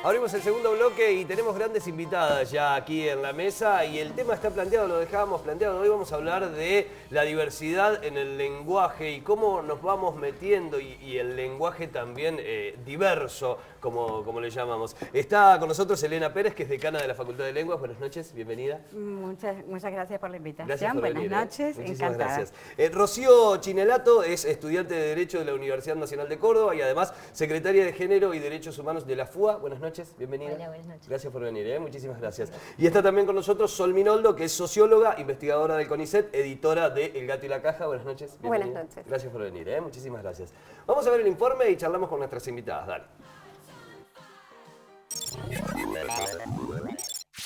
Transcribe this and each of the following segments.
Abrimos el segundo bloque y tenemos grandes invitadas ya aquí en la mesa y el tema está planteado, lo dejábamos planteado. Hoy vamos a hablar de la diversidad en el lenguaje y cómo nos vamos metiendo y el lenguaje también diverso, como le llamamos. Está con nosotros Elena Pérez, que es decana de la Facultad de Lenguas. Buenas noches, bienvenida. Muchas gracias por la invitación. Gracias por Buenas venir, noches, Muchísimas encantada. gracias. Rocío Chinelato es estudiante de Derecho de la Universidad Nacional de Córdoba y además secretaria de Género y Derechos Humanos de la FUA. Buenas noches, bienvenida. Hola, buenas noches. Gracias por venir, muchísimas gracias. Y está también con nosotros Sol Minoldo, que es socióloga, investigadora del CONICET, editora de El Gato y la Caja. Buenas noches, bienvenida. Buenas noches. Gracias por venir, muchísimas gracias. Vamos a ver el informe y charlamos con nuestras invitadas, dale.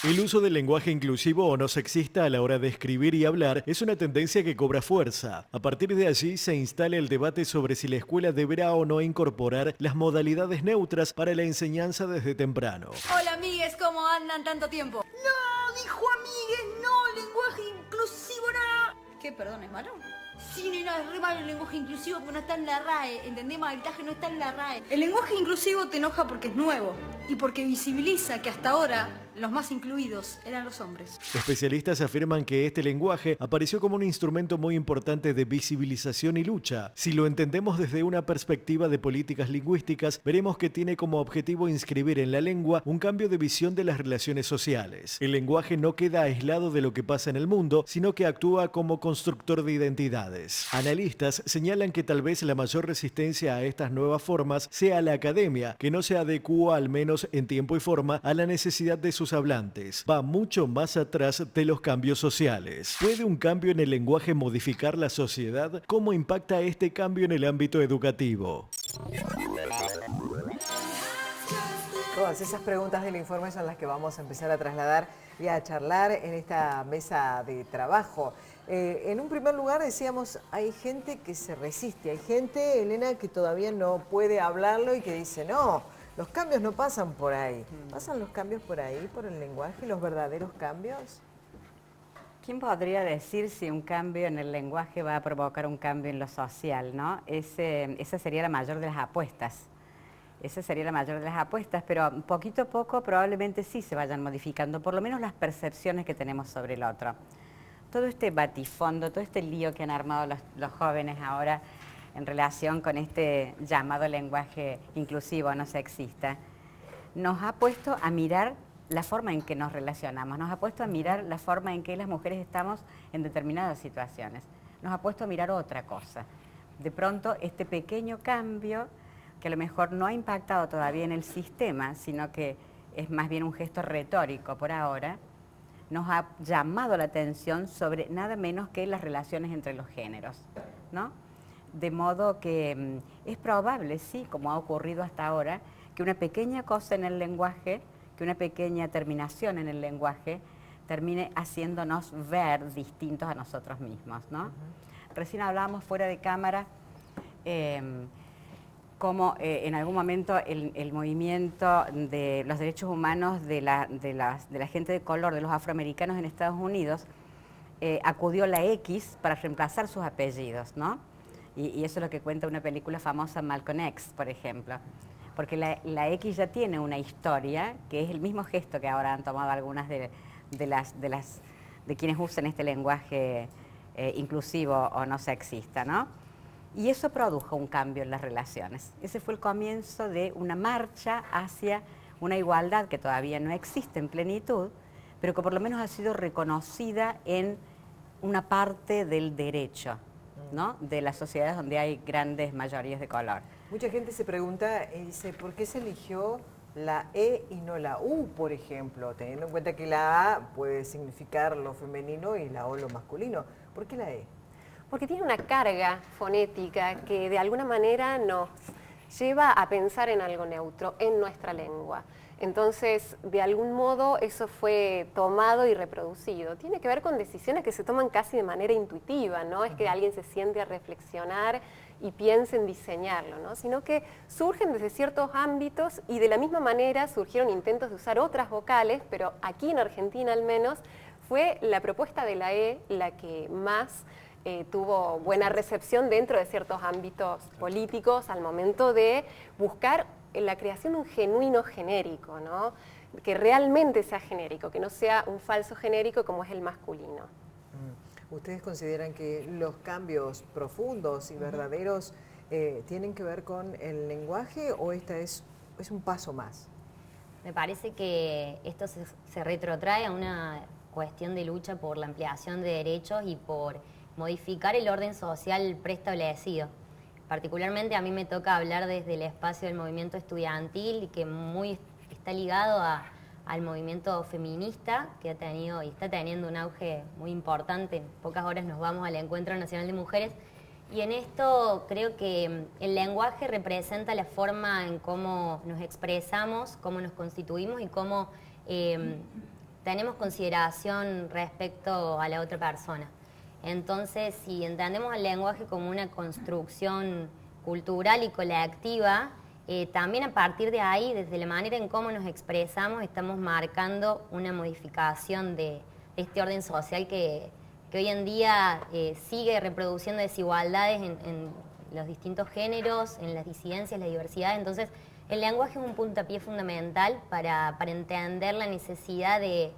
El uso del lenguaje inclusivo o no sexista a la hora de escribir y hablar es una tendencia que cobra fuerza. A partir de allí se instala el debate sobre si la escuela deberá o no incorporar las modalidades neutras para la enseñanza desde temprano. Hola amigues, ¿cómo andan tanto tiempo? No, dijo amigues, no, lenguaje inclusivo, no. ¿Qué, perdón, es malo? Sí, nena, es re malo el lenguaje inclusivo porque no está en la RAE, ¿entendés? Magitaje no está en la RAE. El lenguaje inclusivo te enoja porque es nuevo y porque visibiliza que hasta ahora los más incluidos eran los hombres. Especialistas afirman que este lenguaje apareció como un instrumento muy importante de visibilización y lucha. Si lo entendemos desde una perspectiva de políticas lingüísticas, veremos que tiene como objetivo inscribir en la lengua un cambio de visión de las relaciones sociales. El lenguaje no queda aislado de lo que pasa en el mundo, sino que actúa como constructor de identidades. Analistas señalan que tal vez la mayor resistencia a estas nuevas formas sea la academia, que no se adecúa al menos en tiempo y forma a la necesidad de sus hablantes. Va mucho más atrás de los cambios sociales. ¿Puede un cambio en el lenguaje modificar la sociedad? ¿Cómo impacta este cambio en el ámbito educativo? Todas esas preguntas del informe son las que vamos a empezar a trasladar y a charlar en esta mesa de trabajo. En un primer lugar decíamos, hay gente que se resiste, hay gente, Elena, que todavía no puede hablarlo y que dice, no, los cambios no pasan por ahí. ¿Pasan los cambios por ahí, por el lenguaje, los verdaderos cambios? ¿Quién podría decir si un cambio en el lenguaje va a provocar un cambio en lo social, ¿no? Esa sería la mayor de las apuestas. Esa sería la mayor de las apuestas, pero poquito a poco probablemente sí se vayan modificando, por lo menos las percepciones que tenemos sobre el otro. Todo este batifondo, todo este lío que han armado los jóvenes ahora en relación con este llamado lenguaje inclusivo, no sexista, nos ha puesto a mirar la forma en que nos relacionamos, nos ha puesto a mirar la forma en que las mujeres estamos en determinadas situaciones, nos ha puesto a mirar otra cosa. De pronto, este pequeño cambio, que a lo mejor no ha impactado todavía en el sistema, sino que es más bien un gesto retórico por ahora, nos ha llamado la atención sobre nada menos que las relaciones entre los géneros, ¿no? De modo que es probable, sí, como ha ocurrido hasta ahora, que una pequeña cosa en el lenguaje, que una pequeña terminación en el lenguaje, termine haciéndonos ver distintos a nosotros mismos, ¿no? Recién hablábamos fuera de cámara cómo en algún momento el movimiento de los derechos humanos de la gente de color, de los afroamericanos en Estados Unidos, acudió la X para reemplazar sus apellidos, ¿no? Y eso es lo que cuenta una película famosa, Malcolm X, por ejemplo. Porque la X ya tiene una historia, que es el mismo gesto que ahora han tomado algunas de quienes usan este lenguaje inclusivo o no sexista, ¿no? Y eso produjo un cambio en las relaciones. Ese fue el comienzo de una marcha hacia una igualdad que todavía no existe en plenitud, pero que por lo menos ha sido reconocida en una parte del derecho, ¿no? De las sociedades donde hay grandes mayorías de color. Mucha gente se pregunta y dice, ¿por qué se eligió la E y no la U, por ejemplo? Teniendo en cuenta que la A puede significar lo femenino y la O lo masculino. ¿Por qué la E? Porque tiene una carga fonética que de alguna manera nos lleva a pensar en algo neutro, en nuestra lengua. Entonces, de algún modo, eso fue tomado y reproducido. Tiene que ver con decisiones que se toman casi de manera intuitiva, no es que alguien se siente a reflexionar y piense en diseñarlo, ¿no? Sino que surgen desde ciertos ámbitos y de la misma manera surgieron intentos de usar otras vocales, pero aquí en Argentina al menos fue la propuesta de la E la que más tuvo buena recepción dentro de ciertos ámbitos políticos al momento de buscar la creación de un genuino genérico, ¿no? Que realmente sea genérico, que no sea un falso genérico como es el masculino. ¿Ustedes consideran que los cambios profundos y verdaderos tienen que ver con el lenguaje o esta es un paso más? Me parece que esto se retrotrae a una cuestión de lucha por la ampliación de derechos y por modificar el orden social preestablecido. Particularmente a mí me toca hablar desde el espacio del movimiento estudiantil, que muy está ligado al movimiento feminista, que ha tenido y está teniendo un auge muy importante. En pocas horas nos vamos al Encuentro Nacional de Mujeres. Y en esto creo que el lenguaje representa la forma en cómo nos expresamos, cómo nos constituimos y cómo tenemos consideración respecto a la otra persona. Entonces, si entendemos el lenguaje como una construcción cultural y colectiva, también a partir de ahí, desde la manera en cómo nos expresamos, estamos marcando una modificación de este orden social que hoy en día sigue reproduciendo desigualdades en los distintos géneros, en las disidencias, la diversidad. Entonces, el lenguaje es un puntapié fundamental para entender la necesidad de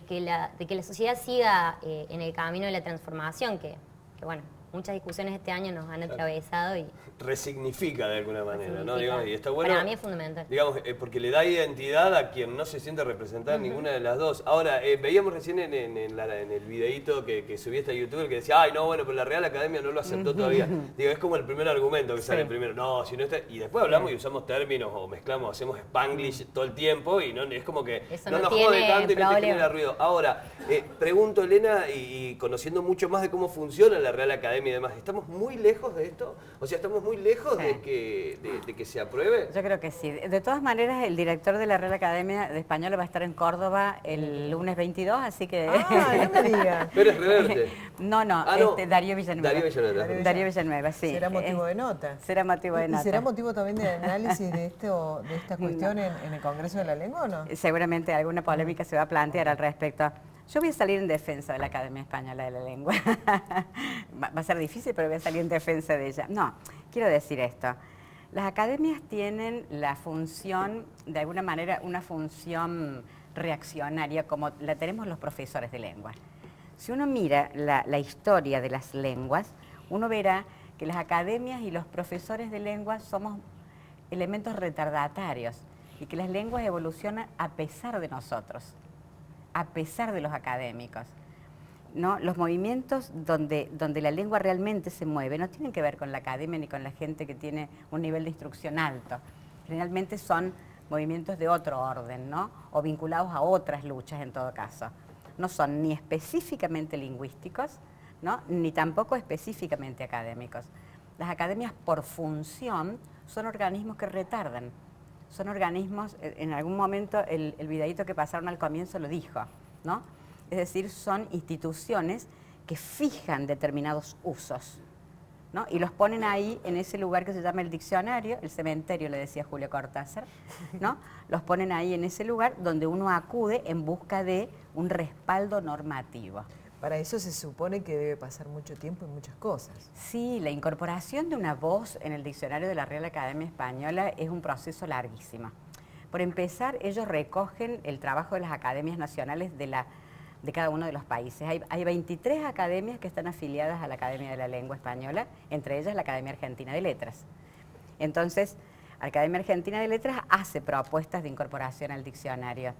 que la sociedad siga en el camino de la transformación, que bueno, muchas discusiones este año nos han atravesado y resignifica de alguna manera, ¿no? Digamos, y está bueno. Para mí es fundamental. Digamos, porque le da identidad a quien no se siente representada en ninguna de las dos. Ahora, veíamos recién en el videíto que subí a YouTube que decía, ay, no, bueno, pero la Real Academia no lo aceptó todavía. Digo, es como el primer argumento que sale primero. No, si no está... Y después hablamos y usamos términos o mezclamos, hacemos Spanglish todo el tiempo y no es como que eso no no nos tiene jode tanto y no te problema. genera ruido. Ahora, pregunto, Elena, y conociendo mucho más de cómo funciona la Real Academia y demás, ¿estamos muy lejos de esto? O sea, ¿estamos muy lejos de que se apruebe? Yo creo que sí. De todas maneras, el director de la Real Academia de Española va a estar en Córdoba el lunes 22, así que... Ah, no me digas. Pérez Reverte. No, Darío Villanueva. Darío Villanueva, sí. Será motivo de nota. Será motivo de ¿Y nota. será motivo también de análisis de esta cuestión en el Congreso de la Lengua o no? Seguramente alguna polémica se va a plantear al respecto. Yo voy a salir en defensa de la Academia Española de la Lengua. Va a ser difícil, pero voy a salir en defensa de ella. No, quiero decir esto. Las academias tienen la función, de alguna manera, una función reaccionaria como la tenemos los profesores de lengua. Si uno mira la historia de las lenguas, uno verá que las academias y los profesores de lengua somos elementos retardatarios y que las lenguas evolucionan a pesar de nosotros, a pesar de los académicos. ¿No? Los movimientos donde la lengua realmente se mueve no tienen que ver con la academia ni con la gente que tiene un nivel de instrucción alto. Generalmente son movimientos de otro orden, ¿no? O vinculados a otras luchas en todo caso. No son ni específicamente lingüísticos, ¿no? Ni tampoco específicamente académicos. Las academias por función son organismos que retardan. Son organismos, en algún momento el videíto que pasaron al comienzo lo dijo, ¿no? Es decir, son instituciones que fijan determinados usos, ¿no? Y los ponen ahí en ese lugar que se llama el diccionario, el cementerio, le decía Julio Cortázar, ¿no? Los ponen ahí en ese lugar donde uno acude en busca de un respaldo normativo. Para eso se supone que debe pasar mucho tiempo y muchas cosas. Sí, la incorporación de una voz en el diccionario de la Real Academia Española es un proceso larguísimo. Por empezar, ellos recogen el trabajo de las academias nacionales de cada uno de los países. Hay 23 academias que están afiliadas a la Academia de la Lengua Española, entre ellas la Academia Argentina de Letras. Entonces, la Academia Argentina de Letras hace propuestas de incorporación al diccionario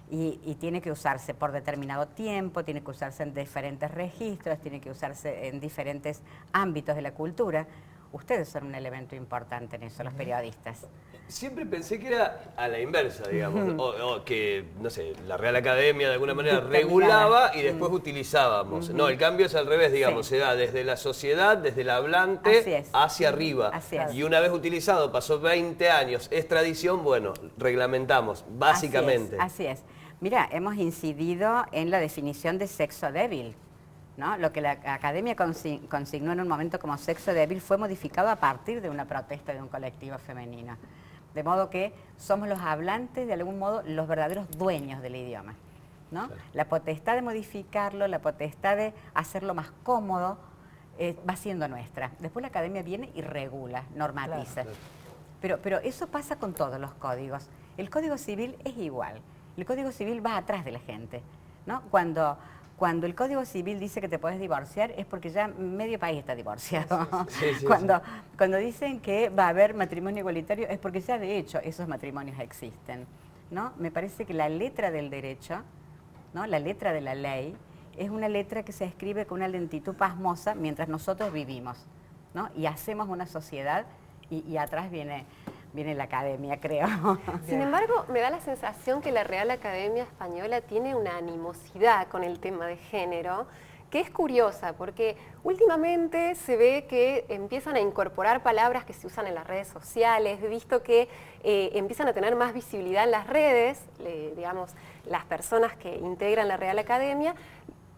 y tiene que usarse por determinado tiempo, tiene que usarse en diferentes registros, tiene que usarse en diferentes ámbitos de la cultura. Ustedes son un elemento importante en eso, los periodistas. Siempre pensé que era a la inversa, digamos, o que, no sé, la Real Academia de alguna manera regulaba y después utilizábamos. No, el cambio es al revés, digamos, se da desde la sociedad, desde el hablante hacia arriba. Así es. Y una vez utilizado, pasó 20 años, es tradición, bueno, reglamentamos, básicamente. Así es. Mira, hemos incidido en la definición de sexo débil, ¿no? Lo que la Academia consignó en un momento como sexo débil fue modificado a partir de una protesta de un colectivo femenino. De modo que somos los hablantes, de algún modo, los verdaderos dueños del idioma, ¿no? Claro. La potestad de modificarlo, la potestad de hacerlo más cómodo, va siendo nuestra. Después la Academia viene y regula, normatiza. Claro. Pero eso pasa con todos los códigos. El Código Civil es igual. El Código Civil va atrás de la gente, ¿no? Cuando el Código Civil dice que te puedes divorciar es porque ya medio país está divorciado. Cuando dicen que va a haber matrimonio igualitario es porque ya de hecho esos matrimonios existen, ¿no? Me parece que la letra del derecho, ¿no? La letra de la ley es una letra que se escribe con una lentitud pasmosa mientras nosotros vivimos, ¿no? Y hacemos una sociedad y atrás viene la academia, creo. Sin embargo, me da la sensación que la Real Academia Española tiene una animosidad con el tema de género, que es curiosa, porque últimamente se ve que empiezan a incorporar palabras que se usan en las redes sociales, visto que empiezan a tener más visibilidad en las redes, digamos, las personas que integran la Real Academia,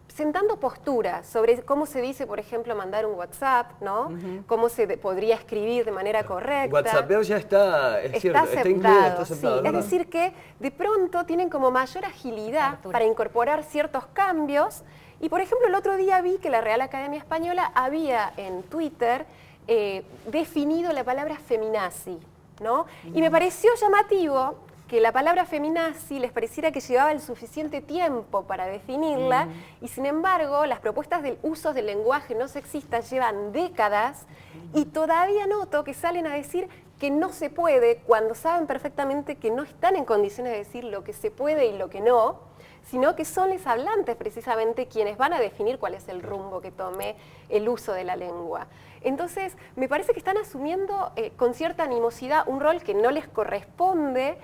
sentando posturas sobre cómo se dice, por ejemplo, mandar un WhatsApp, ¿no? Cómo se podría escribir de manera correcta. WhatsApp ya está, es cierto, aceptado, está incluido, está sí. aceptado. Es decir que de pronto tienen como mayor agilidad para incorporar ciertos cambios. Y por ejemplo, el otro día vi que la Real Academia Española había en Twitter definido la palabra feminazi, ¿no? Y me pareció llamativo que la palabra feminazi les pareciera que llevaba el suficiente tiempo para definirla y sin embargo las propuestas de usos del lenguaje no sexista llevan décadas y todavía noto que salen a decir que no se puede cuando saben perfectamente que no están en condiciones de decir lo que se puede y lo que no, sino que son los hablantes precisamente quienes van a definir cuál es el rumbo que tome el uso de la lengua. Entonces, me parece que están asumiendo con cierta animosidad un rol que no les corresponde,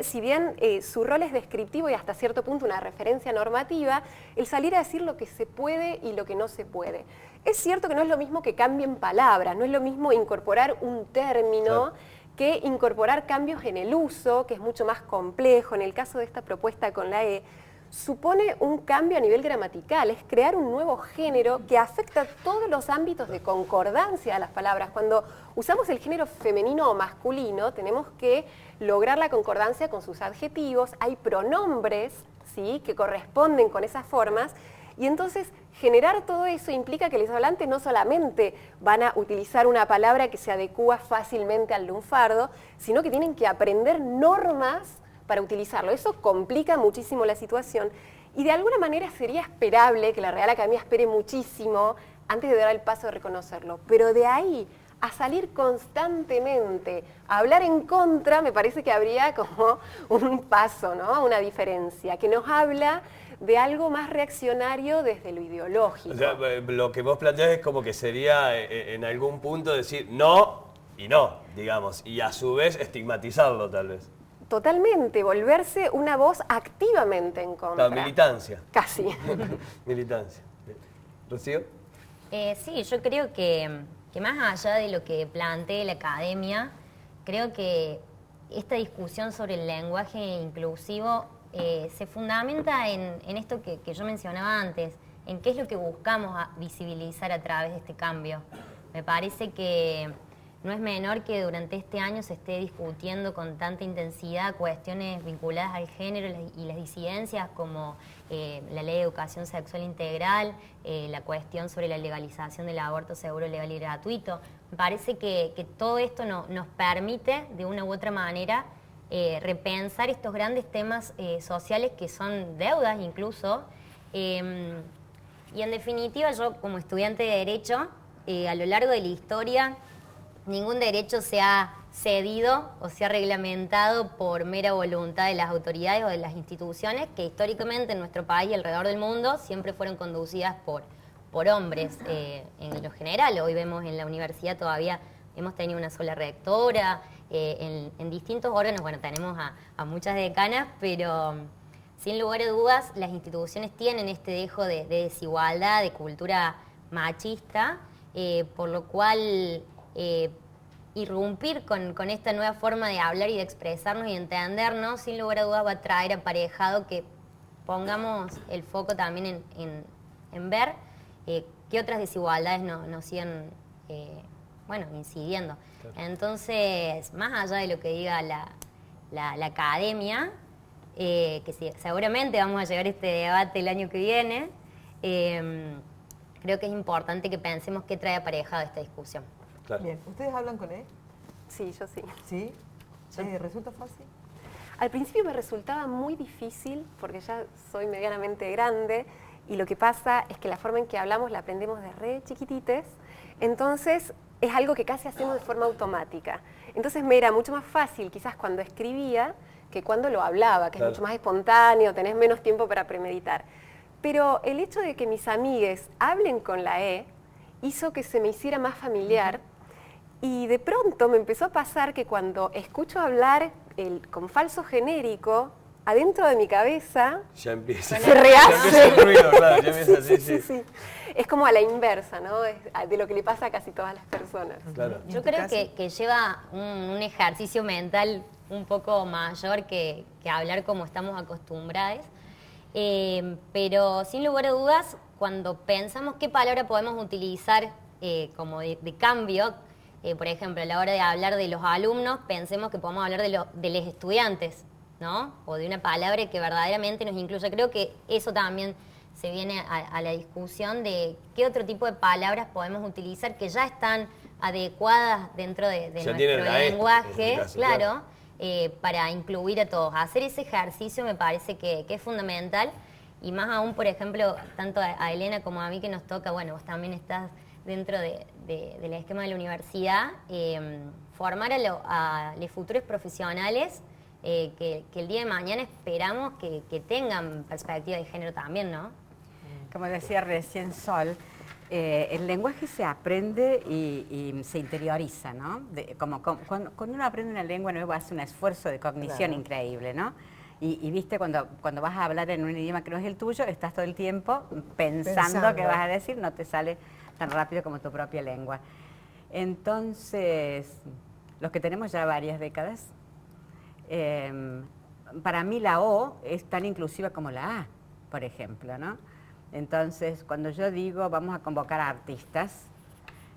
si bien su rol es descriptivo y hasta cierto punto una referencia normativa, el salir a decir lo que se puede y lo que no se puede. Es cierto que no es lo mismo que cambien palabras, no es lo mismo incorporar un término que incorporar cambios en el uso, que es mucho más complejo. En el caso de esta propuesta con la E, supone un cambio a nivel gramatical, es crear un nuevo género que afecta todos los ámbitos de concordancia de las palabras. Cuando usamos el género femenino o masculino, tenemos que lograr la concordancia con sus adjetivos, hay pronombres, ¿sí?, que corresponden con esas formas, y entonces generar todo eso implica que los hablantes no solamente van a utilizar una palabra que se adecúa fácilmente al lunfardo, sino que tienen que aprender normas para utilizarlo. Eso complica muchísimo la situación y de alguna manera sería esperable que la Real Academia espere muchísimo antes de dar el paso de reconocerlo. Pero de ahí a salir constantemente, a hablar en contra, me parece que habría como un paso, ¿no? Una diferencia, que nos habla de algo más reaccionario desde lo ideológico. O sea, lo que vos planteás es como que sería en algún punto decir no y no, digamos, y a su vez estigmatizarlo tal vez. Totalmente, volverse una voz activamente en contra. La militancia. Casi. Militancia. ¿Rocío? Sí, yo creo que más allá de lo que plantee la academia, creo que esta discusión sobre el lenguaje inclusivo se fundamenta en esto que yo mencionaba antes, en qué es lo que buscamos visibilizar a través de este cambio. Me parece que no es menor que durante este año se esté discutiendo con tanta intensidad cuestiones vinculadas al género y las disidencias como la Ley de Educación Sexual Integral, la cuestión sobre la legalización del aborto seguro, legal y gratuito. Me parece que todo esto nos permite, de una u otra manera, repensar estos grandes temas sociales que son deudas incluso. Y en definitiva, yo como estudiante de Derecho, a lo largo de la historia, ningún derecho se ha cedido o se ha reglamentado por mera voluntad de las autoridades o de las instituciones que históricamente en nuestro país y alrededor del mundo siempre fueron conducidas por hombres en lo general. Hoy vemos en la universidad todavía hemos tenido una sola rectora, en distintos órganos, bueno, tenemos a muchas decanas, pero sin lugar a dudas las instituciones tienen este dejo de desigualdad, de cultura machista, por lo cual irrumpir con esta nueva forma de hablar y de expresarnos y entendernos, sin lugar a dudas va a traer aparejado que pongamos el foco también en ver qué otras desigualdades nos siguen incidiendo. Claro. Entonces, más allá de lo que diga la academia, que seguramente vamos a llegar a este debate el año que viene, creo que es importante que pensemos qué trae aparejado esta discusión. Claro. Bien, ¿ustedes hablan con él? Sí, yo sí. ¿Sí? ¿Resulta fácil? Al principio me resultaba muy difícil porque ya soy medianamente grande y lo que pasa es que la forma en que hablamos la aprendemos de re chiquitites, entonces es algo que casi hacemos de forma automática. Entonces me era mucho más fácil quizás cuando escribía que cuando lo hablaba, que es mucho más espontáneo, tenés menos tiempo para premeditar. Pero el hecho de que mis amigues hablen con la E hizo que se me hiciera más familiar y de pronto me empezó a pasar que cuando escucho hablar con falso genérico, adentro de mi cabeza Ya empieza. se rehace. Ya empieza el ruido, claro, ya empieza, sí. Es como a la inversa, ¿no? Es de lo que le pasa a casi todas las personas. Claro. Yo creo que lleva un ejercicio mental un poco mayor que hablar como estamos acostumbrados. Pero sin lugar a dudas, cuando pensamos qué palabra podemos utilizar como de cambio, por ejemplo, a la hora de hablar de los alumnos, pensemos que podemos hablar de los estudiantes, ¿no? O de una palabra que verdaderamente nos incluya. Creo que eso también se viene a la discusión de qué otro tipo de palabras podemos utilizar que ya están adecuadas dentro de nuestro lenguaje, caso, claro. Para incluir a todos. Hacer ese ejercicio me parece que es fundamental y más aún, por ejemplo, tanto a Elena como a mí que nos toca, bueno, vos también estás dentro del esquema de la universidad, formar a los futuros profesionales que el día de mañana esperamos que tengan perspectiva de género también, ¿no? Como decía recién Sol, el lenguaje se aprende y se interioriza, ¿no? Cuando uno aprende una lengua nueva hace un esfuerzo de cognición increíble, ¿no? Y viste, cuando vas a hablar en un idioma que no es el tuyo, estás todo el tiempo pensando qué vas a decir, no te sale tan rápido como tu propia lengua. Entonces, los que tenemos ya varias décadas, para mí la O es tan inclusiva como la A, por ejemplo, ¿no? Entonces, cuando yo digo vamos a convocar a artistas,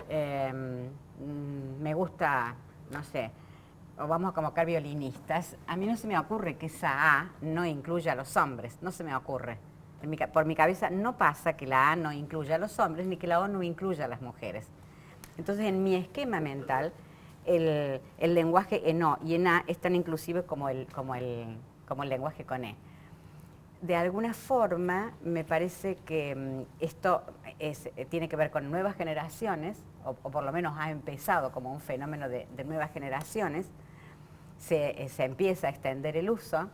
me gusta, no sé, o vamos a convocar violinistas, a mí no se me ocurre que esa A no incluya a los hombres, no se me ocurre. Por mi cabeza no pasa que la A no incluya a los hombres ni que la O no incluya a las mujeres. Entonces, en mi esquema mental, el lenguaje en O y en A es tan inclusivo como el lenguaje con E. De alguna forma, me parece que esto tiene que ver con nuevas generaciones, o por lo menos ha empezado como un fenómeno de nuevas generaciones, se empieza a extender el uso.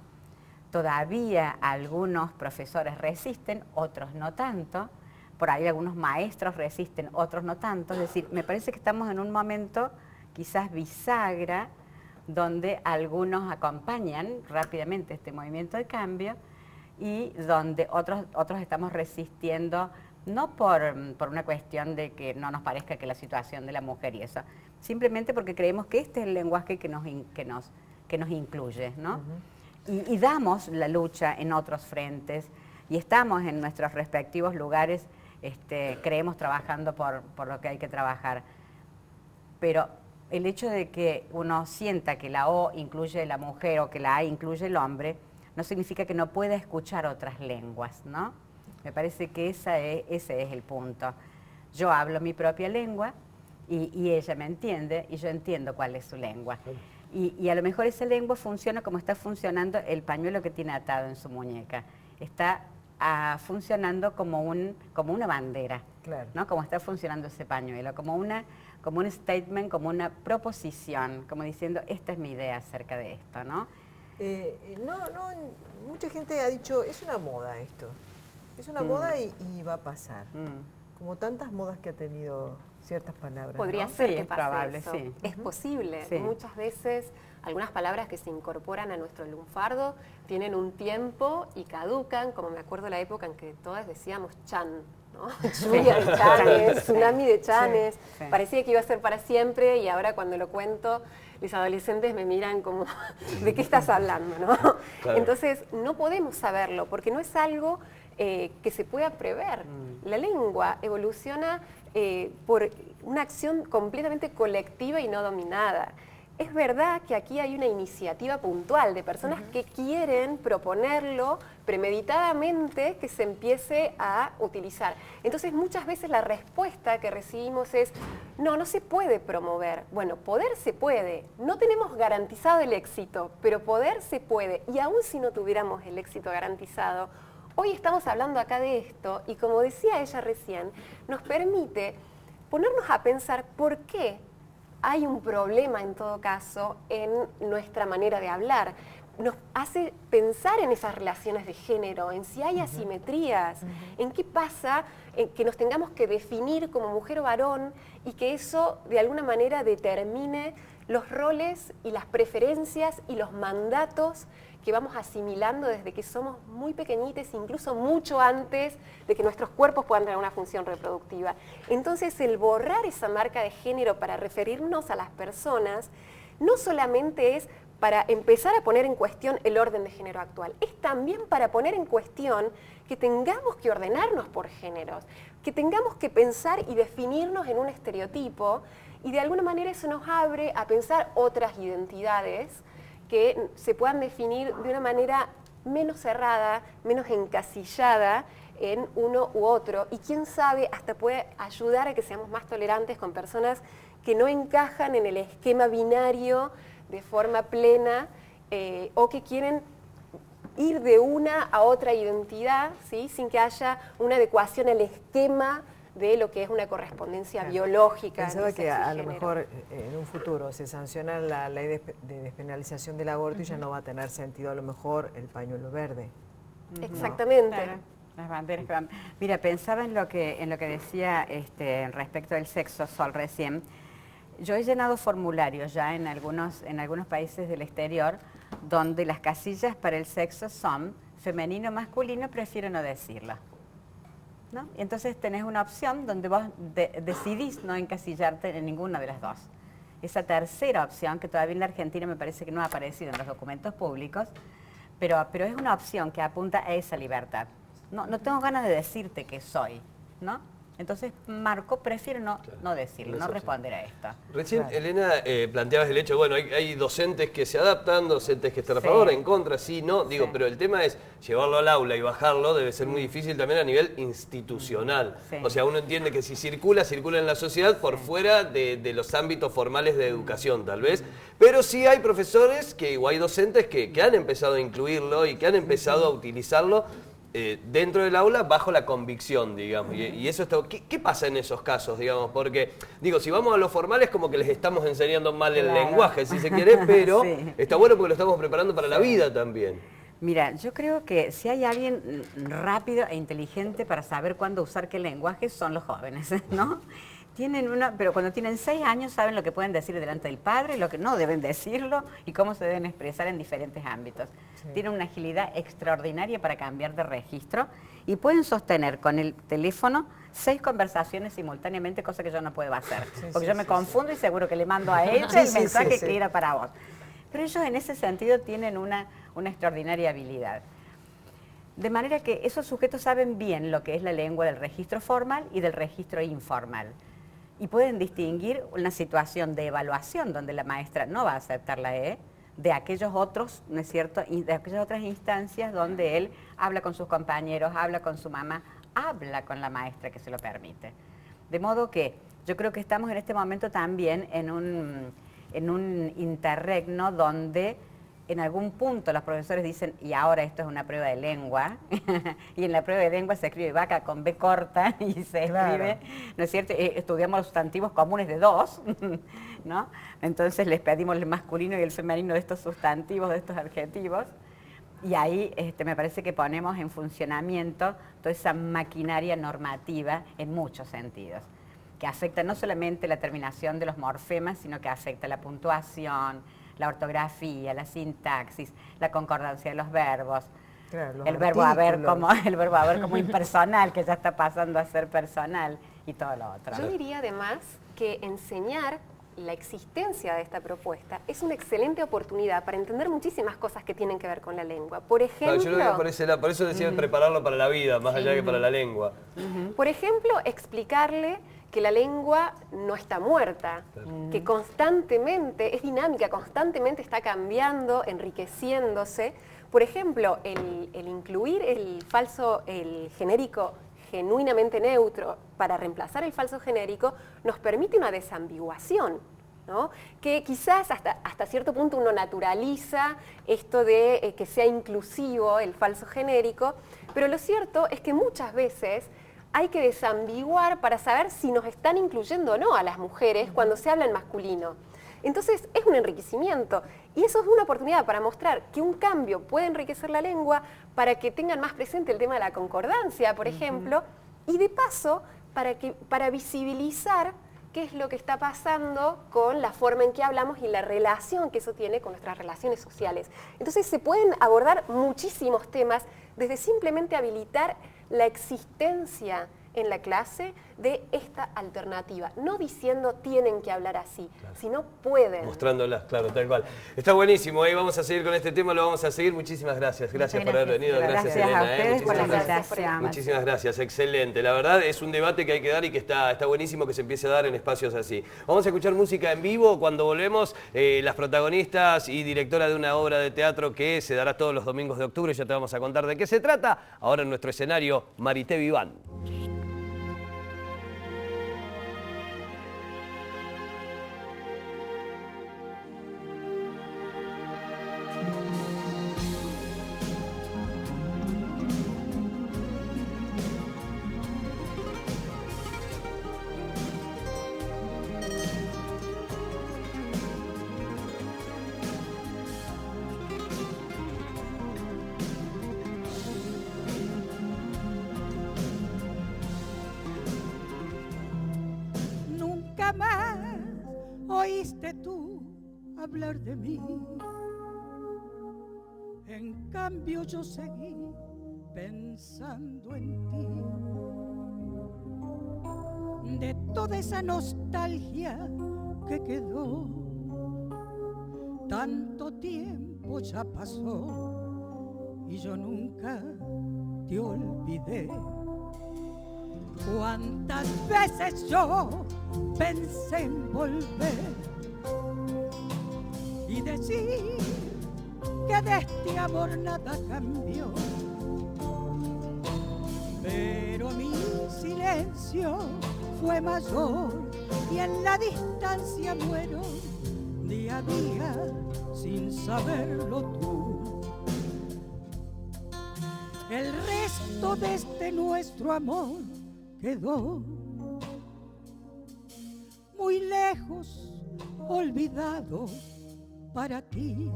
Todavía algunos profesores resisten, otros no tanto. Por ahí algunos maestros resisten, otros no tanto. Es decir, me parece que estamos en un momento quizás bisagra, donde algunos acompañan rápidamente este movimiento de cambio y donde otros estamos resistiendo, no por una cuestión de que no nos parezca que la situación de la mujer y eso, simplemente porque creemos que este es el lenguaje que nos incluye, ¿no? Y damos la lucha en otros frentes y estamos en nuestros respectivos lugares, creemos trabajando por lo que hay que trabajar. Pero el hecho de que uno sienta que la O incluye la mujer o que la A incluye el hombre, no significa que no pueda escuchar otras lenguas, ¿no? Me parece que ese es el punto. Yo hablo mi propia lengua y ella me entiende y yo entiendo cuál es su lengua. Y a lo mejor esa lengua funciona como está funcionando el pañuelo que tiene atado en su muñeca. Está funcionando como una bandera, claro, ¿no? Como está funcionando ese pañuelo, como un statement, como una proposición, como diciendo, esta es mi idea acerca de esto, ¿no? Mucha gente ha dicho, es una moda esto, es una moda y va a pasar, como tantas modas que ha tenido ciertas palabras. Podría ¿no? ser Sí, que es pase probable, eso. sí. Es posible. Sí. Muchas veces algunas palabras que se incorporan a nuestro lunfardo tienen un tiempo y caducan, como me acuerdo la época en que todas decíamos chan, ¿no? Lluvia de chanes, tsunami de chanes. Sí. Parecía que iba a ser para siempre y ahora cuando lo cuento, los adolescentes me miran como, ¿de qué estás hablando? ¿No? Claro. Entonces, no podemos saberlo porque no es algo que se pueda prever. La lengua evoluciona por una acción completamente colectiva y no dominada. Es verdad que aquí hay una iniciativa puntual de personas que quieren proponerlo premeditadamente que se empiece a utilizar. Entonces muchas veces la respuesta que recibimos es, no se puede promover. Bueno, poder se puede. No tenemos garantizado el éxito, pero poder se puede. Y aún si no tuviéramos el éxito garantizado, hoy estamos hablando acá de esto y como decía ella recién, nos permite ponernos a pensar por qué hay un problema en todo caso en nuestra manera de hablar. Nos hace pensar en esas relaciones de género, en si hay asimetrías, en qué pasa, en que nos tengamos que definir como mujer o varón y que eso de alguna manera determine los roles y las preferencias y los mandatos que vamos asimilando desde que somos muy pequeñites, incluso mucho antes de que nuestros cuerpos puedan tener una función reproductiva. Entonces, el borrar esa marca de género para referirnos a las personas no solamente es para empezar a poner en cuestión el orden de género actual, es también para poner en cuestión que tengamos que ordenarnos por géneros, que tengamos que pensar y definirnos en un estereotipo, y de alguna manera eso nos abre a pensar otras identidades que se puedan definir de una manera menos cerrada, menos encasillada en uno u otro, y quién sabe, hasta puede ayudar a que seamos más tolerantes con personas que no encajan en el esquema binario de forma plena o que quieren ir de una a otra identidad, ¿sí? Sin que haya una adecuación al esquema de lo que es una correspondencia biológica. Pensaba que a lo mejor en un futuro se sanciona la ley de despenalización del aborto y ya no va a tener sentido a lo mejor el pañuelo verde. Exactamente. Claro, las banderas que van. Mira, pensaba en lo que decía respecto del sexo, Sol, recién. Yo he llenado formularios ya en algunos países del exterior donde las casillas para el sexo son femenino, masculino, prefiero no decirlo, ¿no? Entonces tenés una opción donde vos decidís no encasillarte en ninguna de las dos. Esa tercera opción, que todavía en la Argentina me parece que no ha aparecido en los documentos públicos, pero es una opción que apunta a esa libertad. No tengo ganas de decirte que soy, ¿no? Entonces, Marco, prefiero no decirlo, no responder a esto. Recién, Elena, planteabas el hecho, bueno, hay docentes que se adaptan, docentes que están a favor, en contra, sí, no, digo, pero el tema es llevarlo al aula y bajarlo debe ser muy difícil también a nivel institucional. O sea, uno entiende que si circula en la sociedad por fuera de los ámbitos formales de educación, tal vez, pero sí hay profesores o hay docentes que han empezado a incluirlo y que han empezado a utilizarlo dentro del aula bajo la convicción, digamos, y eso está. ¿Qué pasa en esos casos, digamos? Porque, digo, si vamos a lo formal es como que les estamos enseñando mal el lenguaje, si se quiere, pero está bueno porque lo estamos preparando para la vida también. Mira, yo creo que si hay alguien rápido e inteligente para saber cuándo usar qué lenguaje son los jóvenes, ¿no? Pero cuando tienen 6 años saben lo que pueden decir delante del padre, lo que no deben decirlo y cómo se deben expresar en diferentes ámbitos. Tienen una agilidad extraordinaria para cambiar de registro y pueden sostener con el teléfono 6 conversaciones simultáneamente, cosa que yo no puedo hacer. Porque yo me confundo y seguro que le mando a ella el mensaje que era para vos. Pero ellos en ese sentido tienen una extraordinaria habilidad. De manera que esos sujetos saben bien lo que es la lengua del registro formal y del registro informal. Y pueden distinguir una situación de evaluación donde la maestra no va a aceptar la E, de aquellos otros, ¿no es cierto?, de aquellas otras instancias donde él habla con sus compañeros, habla con su mamá, habla con la maestra que se lo permite. De modo que yo creo que estamos en este momento también en un interregno donde en algún punto los profesores dicen, y ahora esto es una prueba de lengua, y en la prueba de lengua se escribe vaca con B corta y se escribe, ¿no es cierto? Estudiamos los sustantivos comunes de 2, ¿no? Entonces les pedimos el masculino y el femenino de estos sustantivos, de estos adjetivos, y ahí me parece que ponemos en funcionamiento toda esa maquinaria normativa en muchos sentidos, que afecta no solamente la terminación de los morfemas, sino que afecta la puntuación, la ortografía, la sintaxis, la concordancia de los verbos, el verbo haber como impersonal, que ya está pasando a ser personal, y todo lo otro. Yo diría además que enseñar la existencia de esta propuesta es una excelente oportunidad para entender muchísimas cosas que tienen que ver con la lengua. Por ejemplo... Yo lo veo por eso decía prepararlo para la vida, más allá que para la lengua. Por ejemplo, explicarle que la lengua no está muerta, que constantemente es dinámica, constantemente está cambiando, enriqueciéndose. Por ejemplo, el incluir el genérico genuinamente neutro para reemplazar el falso genérico nos permite una desambiguación, ¿no? Que quizás hasta cierto punto uno naturaliza esto de que sea inclusivo el falso genérico, pero lo cierto es que muchas veces hay que desambiguar para saber si nos están incluyendo o no a las mujeres cuando se habla en masculino. Entonces es un enriquecimiento y eso es una oportunidad para mostrar que un cambio puede enriquecer la lengua para que tengan más presente el tema de la concordancia, por ejemplo, y de paso para visibilizar qué es lo que está pasando con la forma en que hablamos y la relación que eso tiene con nuestras relaciones sociales. Entonces se pueden abordar muchísimos temas desde simplemente habilitar la existencia en la clase de esta alternativa, no diciendo tienen que hablar así, sino pueden. Mostrándolas, claro, tal cual. Está buenísimo, ahí vamos a seguir con este tema, lo vamos a seguir. Muchísimas gracias, gracias por haber venido. Gracias Elena, a ustedes por la invitación. Muchísimas gracias, excelente. La verdad es un debate que hay que dar y que está buenísimo que se empiece a dar en espacios así. Vamos a escuchar música en vivo cuando volvemos, las protagonistas y directora de una obra de teatro que se dará todos los domingos de octubre, ya te vamos a contar de qué se trata. Ahora en nuestro escenario, Marité Viván. Jamás oíste tú hablar de mí. En cambio yo seguí pensando en ti. De toda esa nostalgia que quedó, tanto tiempo ya pasó y yo nunca te olvidé. Cuántas veces yo pensé en volver y decir que de este amor nada cambió, pero mi silencio fue mayor y en la distancia muero día a día sin saberlo tú. El resto de este nuestro amor quedó muy lejos, olvidado para ti.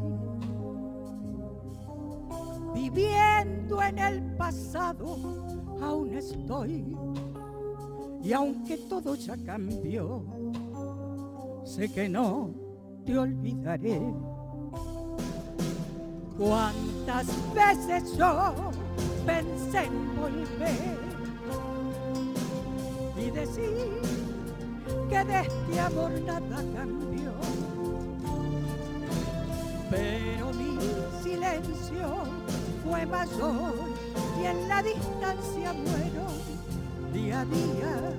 Viviendo en el pasado aún estoy, y aunque todo ya cambió, sé que no te olvidaré. Cuántas veces yo pensé en volver y decir que de este amor nada cambió, pero mi silencio fue mayor y en la distancia muero día a día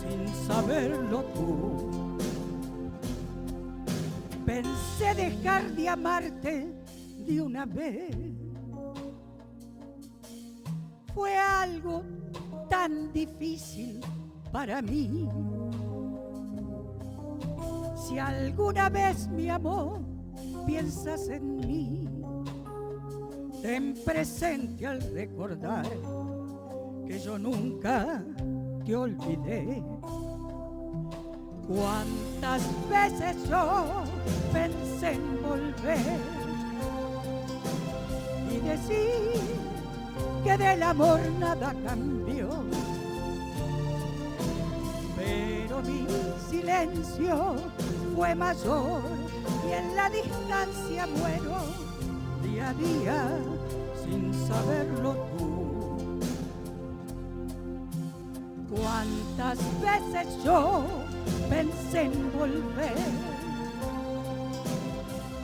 sin saberlo tú. Pensé dejar de amarte de una vez, fue algo tan difícil para mí. Si alguna vez, mi amor, piensas en mí, ten presente al recordar que yo nunca te olvidé. Cuántas veces yo pensé en volver y decir que del amor nada cambió, pero mi silencio fue mayor y en la distancia muero día a día sin saberlo tú. Cuántas veces yo pensé en volver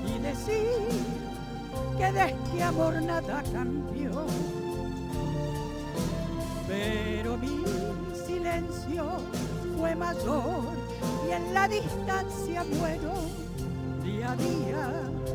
y decir que de este amor nada cambió, pero mi silencio fue mayor y en la distancia muero día a día.